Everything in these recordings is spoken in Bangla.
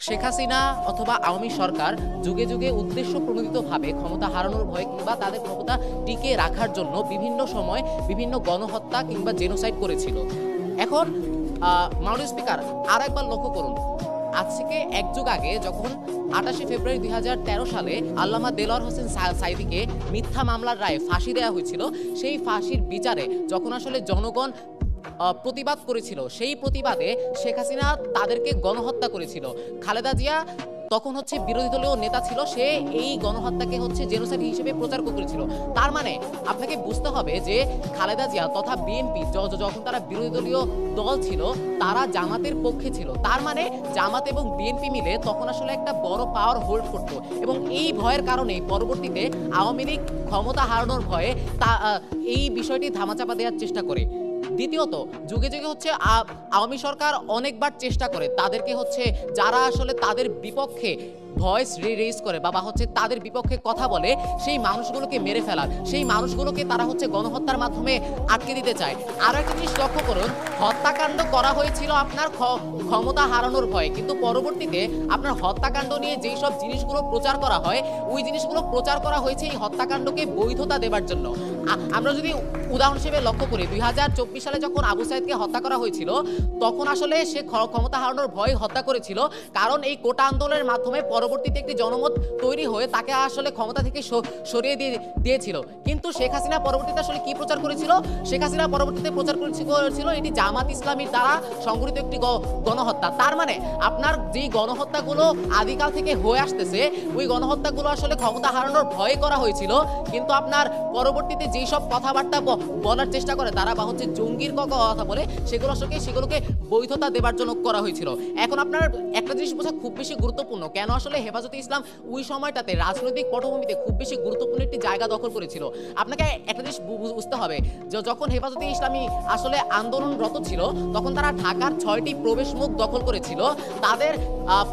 শেখ হাসিনা অথবা আওয়ামী সরকার যুগে যুগে উদ্দেশ্য প্রণোদিতভাবে ক্ষমতা হারানোর ভয়ে কিংবা তাদের ক্ষমতা টিকিয়ে রাখার জন্য বিভিন্ন সময় বিভিন্ন গণহত্যা কিংবা জেনোসাইড করেছিল। এখন মাননীয় স্পিকার আর একবার লক্ষ্য করুন, আজ থেকে এক যুগ আগে যখন 28 ফেব্রুয়ারি 2013 সালে আল্লামা দেলোয়ার হোসেন সাঈদীকে মিথ্যা মামলার রায়ে ফাঁসি দেওয়া হয়েছিল, সেই ফাঁসির বিচারে যখন আসলে জনগণ প্রতিবাদ করেছিল, সেই প্রতিবাদে শেখ হাসিনা তাদেরকে গণহত্যা করেছিল। খালেদা জিয়া তখন বিরোধী দলীয় নেতা ছিল, সে এই গণহত্যাকে জেনোসাইড হিসেবে প্রচার করেছিল। তার মানে আপনাকে বুঝতে হবে যে খালেদা জিয়া তথা বিএনপি যখন তারা বিরোধী দলীয় দল ছিল, তারা জামাতের পক্ষে ছিল। তার মানে জামাত এবং বিএনপি মিলে তখন আসলে একটা বড় পাওয়ার হোল্ড করত, এবং এই ভয়ের কারণেই পরবর্তীতে আওয়ামী লীগ ক্ষমতা হারানোর ভয়ে এই বিষয়টি ধামাচাপা দেওয়ার চেষ্টা করে। দ্বিতীয়ত, যুগে যুগে আওয়ামী সরকার অনেকবার চেষ্টা করে তাদেরকে যারা আসলে তাদের বিপক্ষে ভয়েস রেজ করে বা তাদের বিপক্ষে কথা বলে, সেই মানুষগুলোকে মেরে ফেলার, সেই মানুষগুলোকে তারা গণহত্যার মাধ্যমে আটকে দিতে চায়। আরো একটা জিনিস লক্ষ্য করুন, হত্যাকাণ্ড করা হয়েছিল আপনার ক্ষমতা হারানোর ভয়ে, কিন্তু পরবর্তীতে আপনার হত্যাকাণ্ড নিয়ে যেই সব জিনিসগুলো প্রচার করা হয়, ওই জিনিসগুলো প্রচার করা হয়েছে এই হত্যাকাণ্ডকে বৈধতা দেবার জন্য। আমরা যদি উদাহরণ হিসেবে লক্ষ্য করি, 2024 সালে যখন আবু সাইদকে হত্যা করা হয়েছিল, তখন আসলে সে ক্ষমতা হারানোর ভয়ে হত্যা করেছিল, কারণ এই কোটা আন্দোলনের মাধ্যমে পরবর্তীতে একটি জনমত তৈরি হয়ে তাকে আসলে ক্ষমতা থেকে সরিয়ে দিয়েছিল। কিন্তু শেখ হাসিনা পরবর্তীতে আসলে কি প্রচার করেছিল? শেখ হাসিনা পরবর্তীতে প্রচার করেছিল এটি জামাত ইসলামীর দ্বারা সংগঠিত একটি গণহত্যা। তার মানে আপনার যেই গণহত্যাগুলো আদিকাল থেকে হয়ে আসতেছে, ওই গণহত্যাগুলো আসলে ক্ষমতা হারানোর ভয়ে করা হয়েছিল, কিন্তু আপনার পরবর্তীতে যেই সব কথাবার্তা বলার চেষ্টা করে তারা বা জঙ্গির কথা বলে, সেগুলোকে বৈধতা দেবার জন্য করা হয়েছিল। এখন আপনার একটা জিনিস বোঝা খুব বেশি গুরুত্বপূর্ণ, কেন আসলে হেফাজতে ইসলাম ওই সময়টাতে রাজনৈতিক পটভূমিতে খুব বেশি গুরুত্বপূর্ণ একটি জায়গা দখল করেছিল। আপনাকে একটা জিনিস বুঝতে হবে যে যখন হেফাজতে ইসলামী আসলে আন্দোলনরত ছিল, তখন তারা ঢাকার 6টি প্রবেশ মুখ দখল করেছিল। তাদের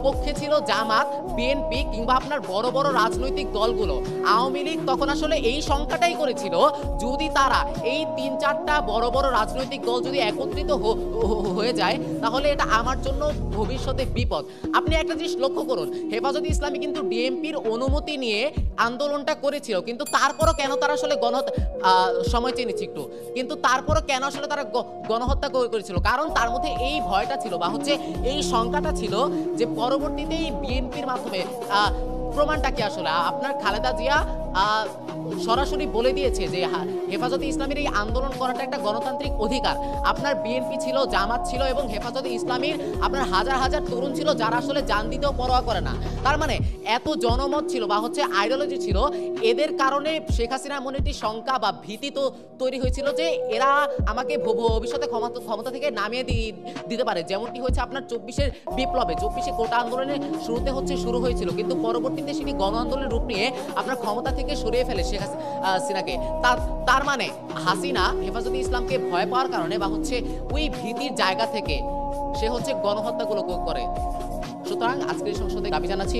পক্ষে ছিল জামাত, বিএনপি কিংবা আপনার বড় বড় রাজনৈতিক দলগুলো। আওয়ামী লীগ তখন আসলে এই সংখ্যাটাই করেছিল, যদি তারা এই 3-4টা বড় বড় রাজনৈতিক দল যদি একত্রিত হয়ে যায়, তাহলে এটা আমার জন্য ভবিষ্যতে বিপদ। আপনি একটা জিনিস লক্ষ্য করুন, হেফাজতে ইসলামী কিন্তু ডিএমপির অনুমতি নিয়ে আন্দোলনটা করেছিল, কিন্তু তারপরও কেন তারা আসলে সময় চেয়ে নিচ্ছি একটু, কিন্তু তারপরও কেন আসলে তারা গণহত্যা করেছিল? কারণ তার মধ্যে এই ভয়টা ছিল বা এই সংখ্যাটা ছিল যে পরবর্তীতে এই বিএনপির মাধ্যমে প্রমাণটা কি আসলে আপনার খালেদা জিয়া সরাসরি বলে দিয়েছে যে হেফাজতে ইসলামীর এই আন্দোলন করাটা একটা গণতান্ত্রিক অধিকার। আপনার বিএনপি ছিল, জামাত ছিল এবং হেফাজতে ইসলামীর আপনার হাজার হাজার তরুণ ছিল যারা আসলে জান দিতেও পরোয়া করে না। তার মানে এত জনমত ছিল বা আইডিওলজি ছিল, এদের কারণে শেখ হাসিনার মনে একটি শঙ্কা বা ভীতি তো তৈরি হয়েছিল যে এরা আমাকে ভবিষ্যতে ক্ষমতা থেকে নামিয়ে দিতে পারে, যেমনটি হয়েছে আপনার 24-এর বিপ্লবে। 24-এ কোটা আন্দোলনের শুরুতে শুরু হয়েছিল, কিন্তু পরবর্তীতে সেটি গণ আন্দোলনের রূপ নিয়ে আপনার ক্ষমতা থেকে সরিয়ে ফেলে শেখ হাসিনাকে। তার মানে হাসিনা হেফাজতে ইসলামকে ভয় পাওয়ার কারণে বা ওই ভীতির জায়গা থেকে সে গণহত্যাগুলো করে। সুতরাং আজকের সংসদে দাবি জানাচ্ছি